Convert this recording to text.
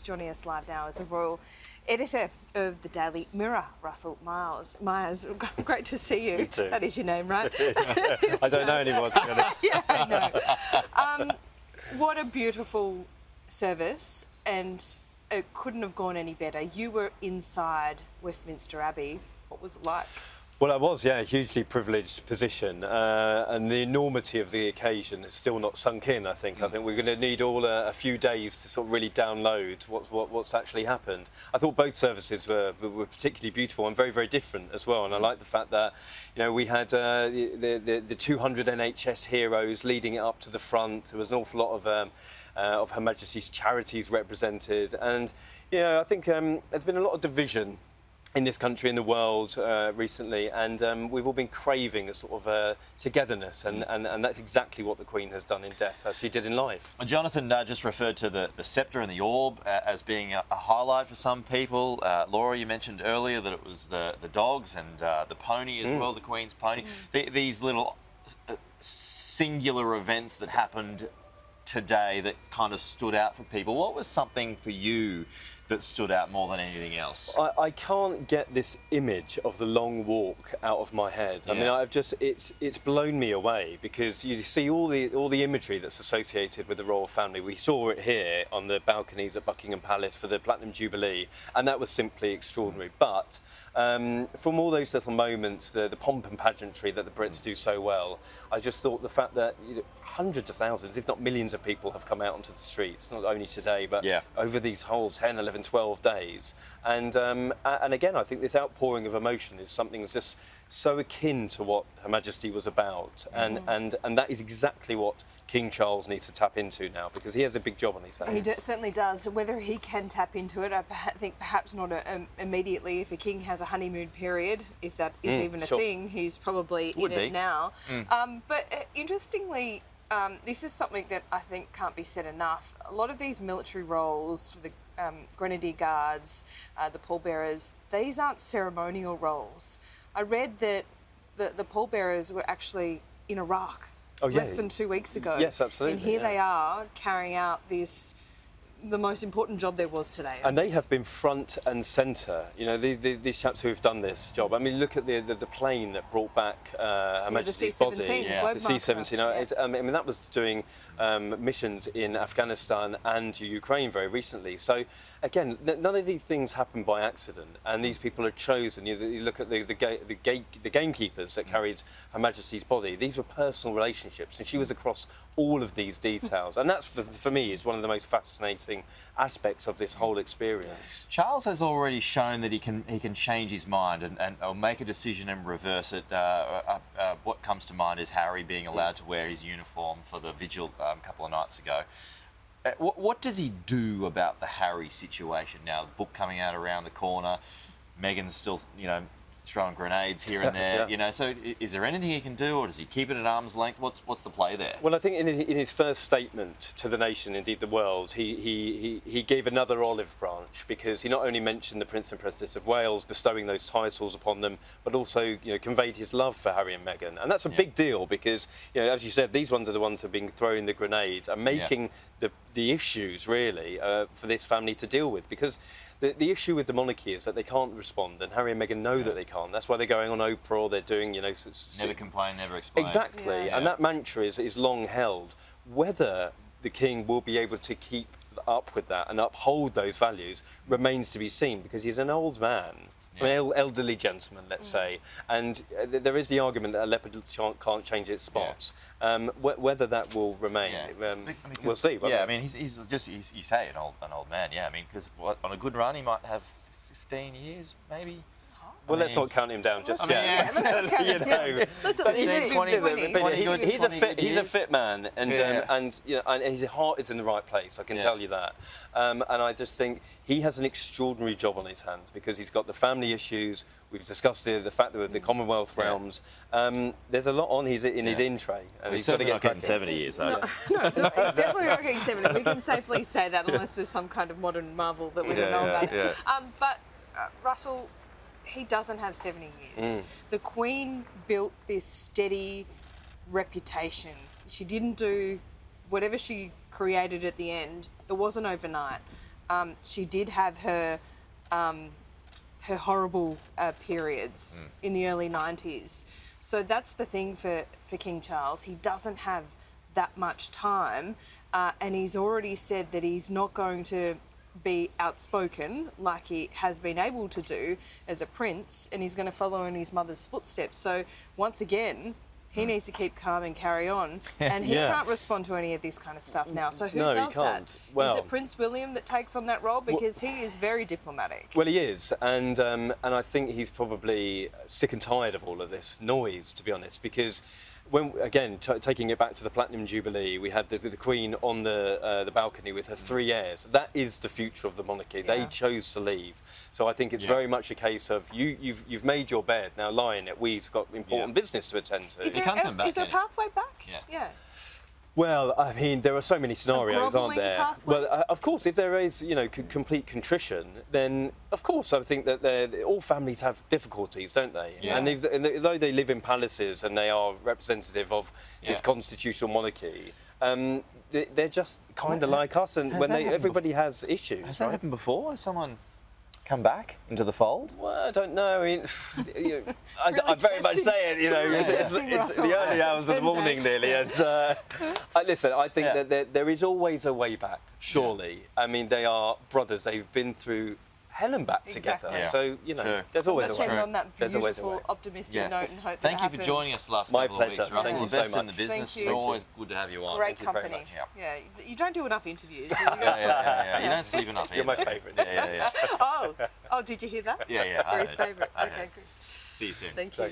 Joining us live now is a royal editor of the Daily Mirror, Russell Myers. Great to see you. You too. That is your name, right? I don't know anyone, to be honest. Yeah, I know. What a beautiful service, and it couldn't have gone any better. You were inside Westminster Abbey. What was it like? Well, I was, yeah, a hugely privileged position, and the enormity of the occasion has still not sunk in, I think. I think we're going to need all a few days to sort of really download what's actually happened. I thought both services were particularly beautiful and very, very different as well, and I like the fact that, you know, we had the 200 NHS heroes leading it up to the front. There was an awful lot of Her Majesty's charities represented, and, you know, I think there's been a lot of division in this country, in the world recently, and we've all been craving a sort of togetherness, and that's exactly what the Queen has done in death, as she did in life. Jonathan just referred to the sceptre and the orb as being a highlight for some people. Laura, you mentioned earlier that it was the dogs and the pony as well, the Queen's pony. These little singular events that happened today that kind of stood out for people. What was something for you that stood out more than anything else? I can't get this image of the long walk out of my head. I mean, it's blown me away, because you see all the imagery that's associated with the royal family. We saw it here on the balconies at Buckingham Palace for the Platinum Jubilee, and that was simply extraordinary. But from all those little moments, the pomp and pageantry that the Brits do so well, I just thought the fact that, you know, hundreds of thousands, if not millions of people have come out onto the streets, not only today, but over these whole 10, 11, 12 days. And again, I think this outpouring of emotion is something that's just so akin to what Her Majesty was about. And that is exactly what King Charles needs to tap into now, because he has a big job on his hands. He certainly does. Whether he can tap into it, I think perhaps not immediately. If a king has a honeymoon period, if that is even a thing, he's probably in it now. But interestingly, this is something that I think can't be said enough. A lot of these military roles, the Grenadier Guards, the pallbearers, these aren't ceremonial roles. I read that the pallbearers were actually in Iraq less than 2 weeks ago. Yes, absolutely. And here they are carrying out the most important job there was today. And they have been front and centre. You know, these chaps who have done this job. I mean, look at the plane that brought back Her Majesty's body. The C-17. I mean, that was doing missions in Afghanistan and Ukraine very recently. So, again, none of these things happen by accident, and these people are chosen. You look at the gamekeepers that carried Her Majesty's body. These were personal relationships, and she was across all of these details. And that's, for me, is one of the most fascinating aspects of this whole experience. Charles has already shown that he can change his mind and or make a decision and reverse it. What comes to mind is Harry being allowed to wear his uniform for the vigil a couple of nights ago. What does he do about the Harry situation now? The book coming out around the corner, Meghan's still, you know, throwing grenades here and there, you know. So, is there anything he can do, or does he keep it at arm's length? What's the play there? Well, I think in his first statement to the nation, indeed the world, he gave another olive branch, because he not only mentioned the Prince and Princess of Wales, bestowing those titles upon them, but also, you know, conveyed his love for Harry and Meghan, and that's a big deal, because, you know, as you said, these ones are the ones who have been throwing the grenades and making the issues really for this family to deal with, because the issue with the monarchy is that they can't respond, and Harry and Meghan know that they can't. That's why they're going on Oprah, or they're doing, you know... Never complain, never explain. Exactly, and that mantra is long held. Whether the king will be able to keep up with that and uphold those values remains to be seen, because he's an old man. An elderly gentleman, let's say, and there is the argument that a leopard can't change its spots. Whether that will remain, we'll see. I mean, he's just, you say an old man, I mean, because on a good run he might have 15 years, maybe. Well, let's not count him down just yet. He's a fit man, and you know, and his heart is in the right place. I can tell you that. And I just think he has an extraordinary job on his hands, because he's got the family issues. We've discussed the fact that with the Commonwealth realms, there's a lot on his in tray, and he's got to get getting 70 years though. No, it's definitely not getting 70. We can safely say that, unless there's some kind of modern marvel that we don't know about. But Russell, he doesn't have 70 years. The Queen built this steady reputation. She didn't do whatever she created at the end. It wasn't overnight. she did have her horrible periods in the early 90s. So that's the thing for King Charles. He doesn't have that much time, and he's already said that he's not going to be outspoken like he has been able to do as a prince, and he's going to follow in his mother's footsteps. So once again, he needs to keep calm and carry on, and he can't respond to any of this kind of stuff now. So who does that? Well, is it Prince William that takes on that role? Because he is very diplomatic. Well, he is, and I think he's probably sick and tired of all of this noise, to be honest, because when, again, taking it back to the Platinum Jubilee, we had the Queen on the balcony with her 3 heirs. That is the future of the monarchy. They chose to leave. So I think it's very much a case of you've made your bed, now lie in it. We've got important business to attend to. Is there a pathway back? Yeah. Well, I mean, there are so many scenarios, aren't there? Pathway? Well, of course, if there is, complete contrition, then of course I think that all families have difficulties, don't they? Yeah. And though they live in palaces and they are representative of this constitutional monarchy, they're just kind of like us, and everybody has issues. Has that happened before? Has someone come back into the fold? Well, I don't know. I mean, I very much say it. It's the early hours of the morning, nearly. And listen, I think that there is always a way back. Surely, I mean, they are brothers. They've been through hell and back together. Yeah. So there's always a way. Let's end on that beautiful, optimistic note and hope Thank that you for joining us last couple of weeks. My pleasure. Thank you so much. In the business. It's always good to have you on. Great company. Yeah, you don't do enough interviews. You don't sleep enough either. You're my favourite. Yeah. Oh, did you hear that? Yeah. You're his favourite. Okay, good. See you soon. Thank you.